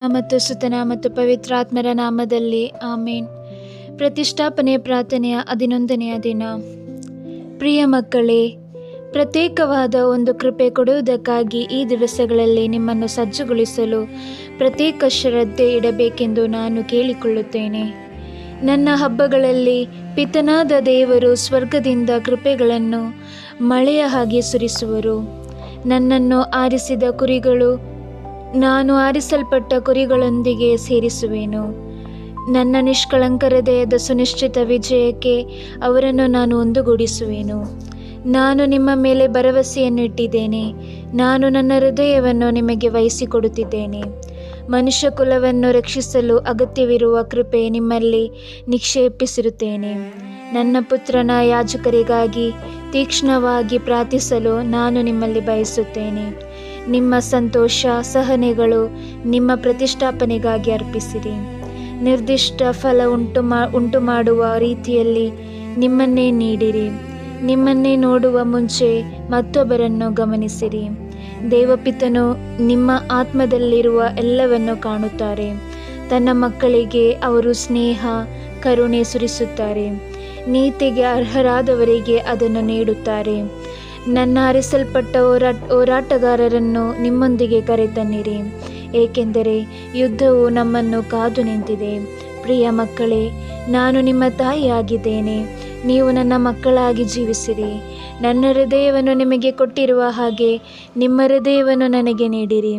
ಮತ್ತು ಸುತನ ಮತ್ತು ಪವಿತ್ರಾತ್ಮರ ನಾಮದಲ್ಲಿ ಆಮೇನ್. ಪ್ರತಿಷ್ಠಾಪನೆ ಪ್ರಾರ್ಥನೆಯ 11ನೆಯ ದಿನ. ಪ್ರಿಯ ಮಕ್ಕಳೇ, ಪ್ರತ್ಯೇಕವಾದ ಒಂದು ಕೃಪೆ ಕೊಡುವುದಕ್ಕಾಗಿ ಈ ದಿವಸಗಳಲ್ಲಿ ನಿಮ್ಮನ್ನು ಸಜ್ಜುಗೊಳಿಸಲು ಪ್ರತ್ಯೇಕ ಶ್ರದ್ಧೆ ಇಡಬೇಕೆಂದು ನಾನು ಕೇಳಿಕೊಳ್ಳುತ್ತೇನೆ. ನನ್ನ ಹಬ್ಬಗಳಲ್ಲಿ ಪಿತನಾದ ದೇವರು ಸ್ವರ್ಗದಿಂದ ಕೃಪೆಗಳನ್ನು ಮಳೆಯ ಹಾಗೆ ಸುರಿಸುವರು. ನನ್ನನ್ನು ಆರಿಸಿದ ಕುರಿಗಳು ನಾನು ಆರಿಸಲ್ಪಟ್ಟ ಕುರಿಗಳೊಂದಿಗೆ ಸೇರಿಸುವೆನು. ನನ್ನ ನಿಷ್ಕಳಂಕ ಹೃದಯದ ಸುನಿಶ್ಚಿತ ವಿಜಯಕ್ಕೆ ಅವರನ್ನು ನಾನು ಒಂದುಗೂಡಿಸುವೆನು. ನಾನು ನಿಮ್ಮ ಮೇಲೆ ಭರವಸೆಯನ್ನು ಇಟ್ಟಿದ್ದೇನೆ. ನಾನು ನನ್ನ ಹೃದಯವನ್ನು ನಿಮಗೆ ವಹಿಸಿಕೊಡುತ್ತಿದ್ದೇನೆ. ಮನುಷ್ಯ ಕುಲವನ್ನು ರಕ್ಷಿಸಲು ಅಗತ್ಯವಿರುವ ಕೃಪೆ ನಿಮ್ಮಲ್ಲಿ ನಿಕ್ಷೇಪಿಸಿರುತ್ತೇನೆ. ನನ್ನ ಪುತ್ರನ ಯಾಜಕರಿಗಾಗಿ ತೀಕ್ಷ್ಣವಾಗಿ ಪ್ರಾರ್ಥಿಸಲು ನಾನು ನಿಮ್ಮಲ್ಲಿ ಬಯಸುತ್ತೇನೆ. ನಿಮ್ಮ ಸಂತೋಷ ಸಹನೆಗಳು ನಿಮ್ಮ ಪ್ರತಿಷ್ಠಾಪನೆಗಾಗಿ ಅರ್ಪಿಸಿರಿ. ನಿರ್ದಿಷ್ಟ ಫಲ ಉಂಟು ಮಾಡುವ ರೀತಿಯಲ್ಲಿ ನಿಮ್ಮನ್ನೇ ನೀಡಿರಿ. ನಿಮ್ಮನ್ನೇ ನೋಡುವ ಮುಂಚೆ ಮತ್ತೊಬ್ಬರನ್ನು ಗಮನಿಸಿರಿ. ದೇವಪಿತನು ನಿಮ್ಮ ಆತ್ಮದಲ್ಲಿರುವ ಎಲ್ಲವನ್ನು ಕಾಣುತ್ತಾರೆ. ತನ್ನ ಮಕ್ಕಳಿಗೆ ಅವರು ಸ್ನೇಹ ಕರುಣೆ ಸುರಿಸುತ್ತಾರೆ. ನೀತಿಗೆ ಅರ್ಹರಾದವರಿಗೆ ಅದನ್ನು ನೀಡುತ್ತಾರೆ. ನನ್ನ ಆರಿಸಲ್ಪಟ್ಟ ಹೋರಾಟಗಾರರನ್ನು ನಿಮ್ಮೊಂದಿಗೆ ಕರೆತನ್ನಿರಿ, ಏಕೆಂದರೆ ಯುದ್ಧವು ನಮ್ಮನ್ನು ಕಾದು ನಿಂತಿದೆ. ಪ್ರಿಯ ಮಕ್ಕಳೇ, ನಾನು ನಿಮ್ಮ ತಾಯಿಯಾಗಿದ್ದೇನೆ. ನೀವು ನನ್ನ ಮಕ್ಕಳಾಗಿ ಜೀವಿಸಿರಿ. ನನ್ನ ಹೃದಯವನ್ನು ನಿಮಗೆ ಕೊಟ್ಟಿರುವ ಹಾಗೆ ನಿಮ್ಮ ಹೃದಯವನ್ನು ನನಗೆ ನೀಡಿರಿ.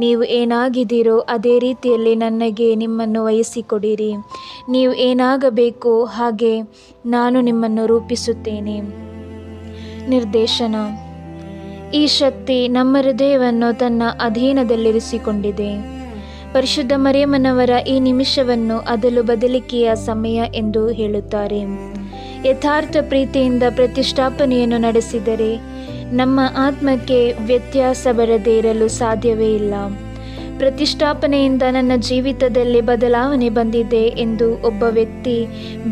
ನೀವು ಏನಾಗಿದ್ದೀರೋ ಅದೇ ರೀತಿಯಲ್ಲಿ ನನಗೆ ನಿಮ್ಮನ್ನು ವಹಿಸಿಕೊಡಿರಿ. ನೀವು ಏನಾಗಬೇಕೋ ಹಾಗೆ ನಾನು ನಿಮ್ಮನ್ನು ರೂಪಿಸುತ್ತೇನೆ. ನಿರ್ದೇಶನ. ಈ ಶಕ್ತಿ ನಮ್ಮ ಹೃದಯವನ್ನು ತನ್ನ ಅಧೀನದಲ್ಲಿರಿಸಿಕೊಂಡಿದೆ. ಪರಿಶುದ್ಧ ಮರಿಯಮ್ಮನವರ ಈ ನಿಮಿಷವನ್ನು ಅದಲು ಬದಲಿಕೆಯ ಸಮಯ ಎಂದು ಹೇಳುತ್ತಾರೆ. ಯಥಾರ್ಥ ಪ್ರೀತಿಯಿಂದ ಪ್ರತಿಷ್ಠಾಪನೆಯನ್ನು ನಡೆಸಿದರೆ ನಮ್ಮ ಆತ್ಮಕ್ಕೆ ವ್ಯತ್ಯಾಸ ಬರದೇ ಇರಲು ಸಾಧ್ಯವೇ ಇಲ್ಲ. ಪ್ರತಿಷ್ಠಾಪನೆಯಿಂದ ನನ್ನ ಜೀವಿತದಲ್ಲಿ ಬದಲಾವಣೆ ಬಂದಿದೆ ಎಂದು ಒಬ್ಬ ವ್ಯಕ್ತಿ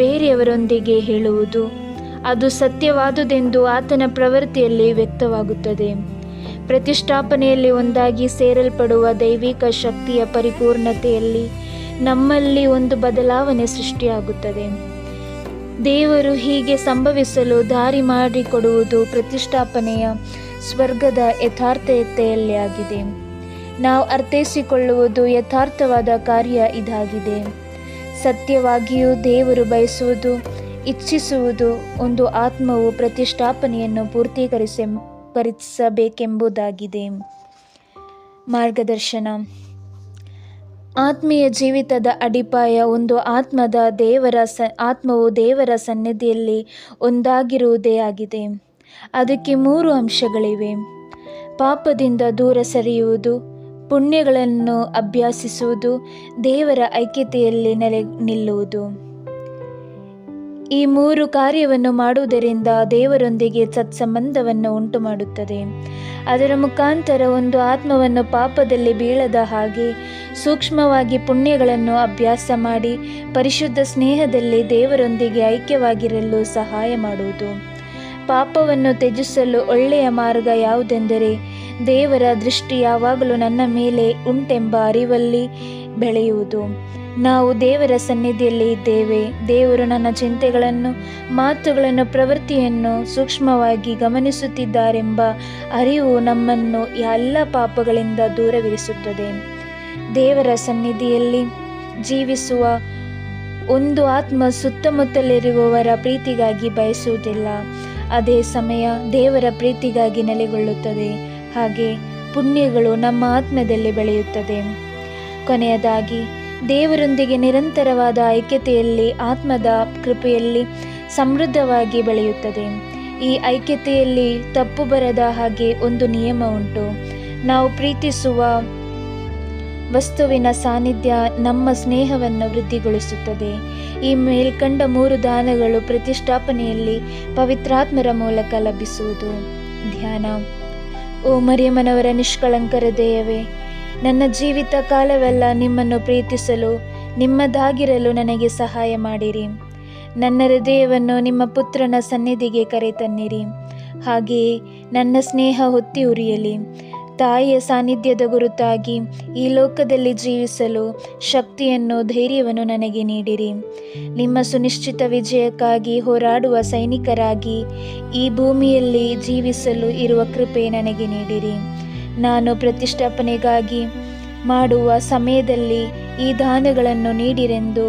ಬೇರೆಯವರೊಂದಿಗೆ ಹೇಳುವುದು, ಅದು ಸತ್ಯವಾದುದೆಂದು ಆತನ ಪ್ರವೃತ್ತಿಯಲ್ಲಿ ವ್ಯಕ್ತವಾಗುತ್ತದೆ. ಪ್ರತಿಷ್ಠಾಪನೆಯಲ್ಲಿ ಒಂದಾಗಿ ಸೇರಲ್ಪಡುವ ದೈವಿಕ ಶಕ್ತಿಯ ಪರಿಪೂರ್ಣತೆಯಲ್ಲಿ ನಮ್ಮಲ್ಲಿ ಒಂದು ಬದಲಾವಣೆ ಸೃಷ್ಟಿಯಾಗುತ್ತದೆ. ದೇವರು ಹೀಗೆ ಸಂಭವಿಸಲು ದಾರಿ ಮಾಡಿಕೊಡುವುದು ಪ್ರತಿಷ್ಠಾಪನೆಯ ಸ್ವರ್ಗದ ಯಥಾರ್ಥತೆಯಲ್ಲಿ ಆಗಿದೆ. ನಾವು ಅರ್ಥೈಸಿಕೊಳ್ಳುವುದು ಯಥಾರ್ಥವಾದ ಕಾರ್ಯ ಇದಾಗಿದೆ. ಸತ್ಯವಾಗಿಯೂ ದೇವರು ಬಯಸುವುದು ಇಚ್ಛಿಸುವುದು ಒಂದು ಆತ್ಮವು ಪ್ರತಿಷ್ಠಾಪನೆಯನ್ನು ಪೂರ್ತೀಕರಿಸಬೇಕೆಂಬುದಾಗಿದೆ. ಮಾರ್ಗದರ್ಶನ. ಆತ್ಮೀಯ ಜೀವಿತದ ಅಡಿಪಾಯ ಒಂದು ಆತ್ಮವು ದೇವರ ಸನ್ನಿಧಿಯಲ್ಲಿ ಒಂದಾಗಿರುವುದೇ ಆಗಿದೆ. ಅದಕ್ಕೆ 3 ಅಂಶಗಳಿವೆ: ಪಾಪದಿಂದ ದೂರ ಸರಿಯುವುದು, ಪುಣ್ಯಗಳನ್ನು ಅಭ್ಯಾಸಿಸುವುದು, ದೇವರ ಐಕ್ಯತೆಯಲ್ಲಿ ನಿಲ್ಲುವುದು. ಈ 3 ಕಾರ್ಯವನ್ನು ಮಾಡುವುದರಿಂದ ದೇವರೊಂದಿಗೆ ಸತ್ಸಂಬಂಧವನ್ನು ಉಂಟು ಮಾಡುತ್ತದೆ. ಅದರ ಮುಖಾಂತರ ಒಂದು ಆತ್ಮವನ್ನು ಪಾಪದಲ್ಲಿ ಬೀಳದ ಹಾಗೆ ಸೂಕ್ಷ್ಮವಾಗಿ ಪುಣ್ಯಗಳನ್ನು ಅಭ್ಯಾಸ ಮಾಡಿ ಪರಿಶುದ್ಧ ಸ್ನೇಹದಲ್ಲಿ ದೇವರೊಂದಿಗೆ ಐಕ್ಯವಾಗಿರಲು ಸಹಾಯ ಮಾಡುವುದು. ಪಾಪವನ್ನು ತ್ಯಜಿಸಲು ಒಳ್ಳೆಯ ಮಾರ್ಗ ಯಾವುದೆಂದರೆ ದೇವರ ದೃಷ್ಟಿ ಯಾವಾಗಲೂ ನನ್ನ ಮೇಲೆ ಉಂಟೆಂಬ ಅರಿವಲ್ಲಿ ಬೆಳೆಯುವುದು. ನಾವು ದೇವರ ಸನ್ನಿಧಿಯಲ್ಲಿ ಇದ್ದೇವೆ. ದೇವರು ನನ್ನ ಚಿಂತೆಗಳನ್ನು, ಮಾತುಗಳನ್ನು, ಪ್ರವೃತ್ತಿಯನ್ನು ಸೂಕ್ಷ್ಮವಾಗಿ ಗಮನಿಸುತ್ತಿದ್ದಾರೆಂಬ ಅರಿವು ನಮ್ಮನ್ನು ಎಲ್ಲ ಪಾಪಗಳಿಂದ ದೂರವಿರಿಸುತ್ತದೆ. ದೇವರ ಸನ್ನಿಧಿಯಲ್ಲಿ ಜೀವಿಸುವ ಒಂದು ಆತ್ಮ ಸುತ್ತಮುತ್ತಲಿರುವವರ ಪ್ರೀತಿಗಾಗಿ ಬಯಸುವುದಿಲ್ಲ. ಅದೇ ಸಮಯ ದೇವರ ಪ್ರೀತಿಗಾಗಿ ನೆಲೆಗೊಳ್ಳುತ್ತದೆ. ಹಾಗೆ ಪುಣ್ಯಗಳು ನಮ್ಮ ಆತ್ಮದಲ್ಲಿ ಬೆಳೆಯುತ್ತದೆ. ಕೊನೆಯದಾಗಿ, ದೇವರೊಂದಿಗೆ ನಿರಂತರವಾದ ಐಕ್ಯತೆಯಲ್ಲಿ ಆತ್ಮದ ಕೃಪೆಯಲ್ಲಿ ಸಮೃದ್ಧವಾಗಿ ಬೆಳೆಯುತ್ತದೆ. ಈ ಐಕ್ಯತೆಯಲ್ಲಿ ತಪ್ಪು ಬರದ ಹಾಗೆ ಒಂದು ನಿಯಮ ಉಂಟು. ನಾವು ಪ್ರೀತಿಸುವ ವಸ್ತುವಿನ ಸಾನ್ನಿಧ್ಯ ನಮ್ಮ ಸ್ನೇಹವನ್ನು ವೃದ್ಧಿಗೊಳಿಸುತ್ತದೆ. ಈ ಮೇಲ್ಕಂಡ 3 ದಾನಗಳು ಪ್ರತಿಷ್ಠಾಪನೆಯಲ್ಲಿ ಪವಿತ್ರಾತ್ಮರ ಮೂಲಕ ಲಭಿಸುವುದು. ಧ್ಯಾನ. ಓ ಮರಿಯಮ್ಮನವರ ನಿಷ್ಕಳಂಕ ಹೃದಯವೇ, ನನ್ನ ಜೀವಿತ ಕಾಲವೆಲ್ಲ ನಿಮ್ಮನ್ನು ಪ್ರೀತಿಸಲು, ನಿಮ್ಮದಾಗಿರಲು ನನಗೆ ಸಹಾಯ ಮಾಡಿರಿ. ನನ್ನ ಹೃದಯವನ್ನು ನಿಮ್ಮ ಪುತ್ರನ ಸನ್ನಿಧಿಗೆ ಕರೆತನ್ನಿರಿ. ಹಾಗೆಯೇ ನನ್ನ ಸ್ನೇಹ ಹೊತ್ತಿ ಉರಿಯಲಿ. ತಾಯಿಯ ಸಾನ್ನಿಧ್ಯದ ಗುರುತಾಗಿ ಈ ಲೋಕದಲ್ಲಿ ಜೀವಿಸಲು ಶಕ್ತಿಯನ್ನು, ಧೈರ್ಯವನ್ನು ನನಗೆ ನೀಡಿರಿ. ನಿಮ್ಮ ಸುನಿಶ್ಚಿತ ವಿಜಯಕ್ಕಾಗಿ ಹೋರಾಡುವ ಸೈನಿಕರಾಗಿ ಈ ಭೂಮಿಯಲ್ಲಿ ಜೀವಿಸಲು ಇರುವ ಕೃಪೆ ನನಗೆ ನೀಡಿರಿ. ನಾನು ಪ್ರತಿಷ್ಠಾಪನೆಗಾಗಿ ಮಾಡುವ ಸಮಯದಲ್ಲಿ ಈ ದಾನಗಳನ್ನು ನೀಡಿರೆಂದು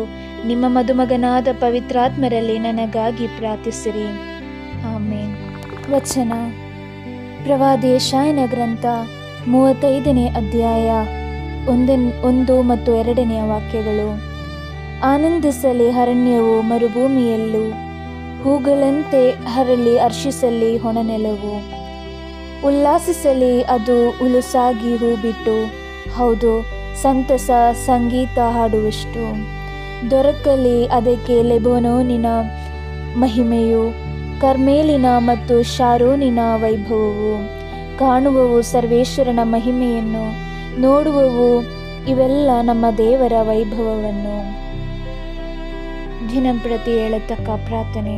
ನಿಮ್ಮ ಮದುಮಗನಾದ ಪವಿತ್ರಾತ್ಮರಲ್ಲಿ ನನಗಾಗಿ ಪ್ರಾರ್ಥಿಸಿರಿ. ಆಮೇನ್. ವಚನ. ಪ್ರವಾದಿ ಯೆಶಾಯನ ಗ್ರಂಥ 35ನೇ ಅಧ್ಯಾಯ 1 ಮತ್ತು 2ನೇ ವಾಕ್ಯಗಳು. ಆನಂದಿಸಲಿ ಅರಣ್ಯವು ಮರುಭೂಮಿಯಲ್ಲೂ, ಹೂಗಳಂತೆ ಹರಳಿ ಹರ್ಷಿಸಲಿ ಹೊನನೆಲವು. ಉಲ್ಲಾಸಿಸಲಿ ಅದು ಉಲುಸಾಗಿ ಹೂ ಬಿಟ್ಟು, ಹೌದು ಸಂತಸ ಸಂಗೀತ ಹಾಡುವಷ್ಟು. ದೊರಕಲಿ ಅದಕ್ಕೆ ಲೆಬನೋನಿನ ಮಹಿಮೆಯು, ಕರ್ಮೇಲಿನ ಮತ್ತು ಶಾರೋನಿನ ವೈಭವವು. ಕಾಣುವವು ಸರ್ವೇಶ್ವರನ ಮಹಿಮೆಯನ್ನು, ನೋಡುವವು ಇವೆಲ್ಲ ನಮ್ಮ ದೇವರ ವೈಭವವನ್ನು. ದಿನಂಪ್ರತಿ ಹೇಳತಕ್ಕ ಪ್ರಾರ್ಥನೆ.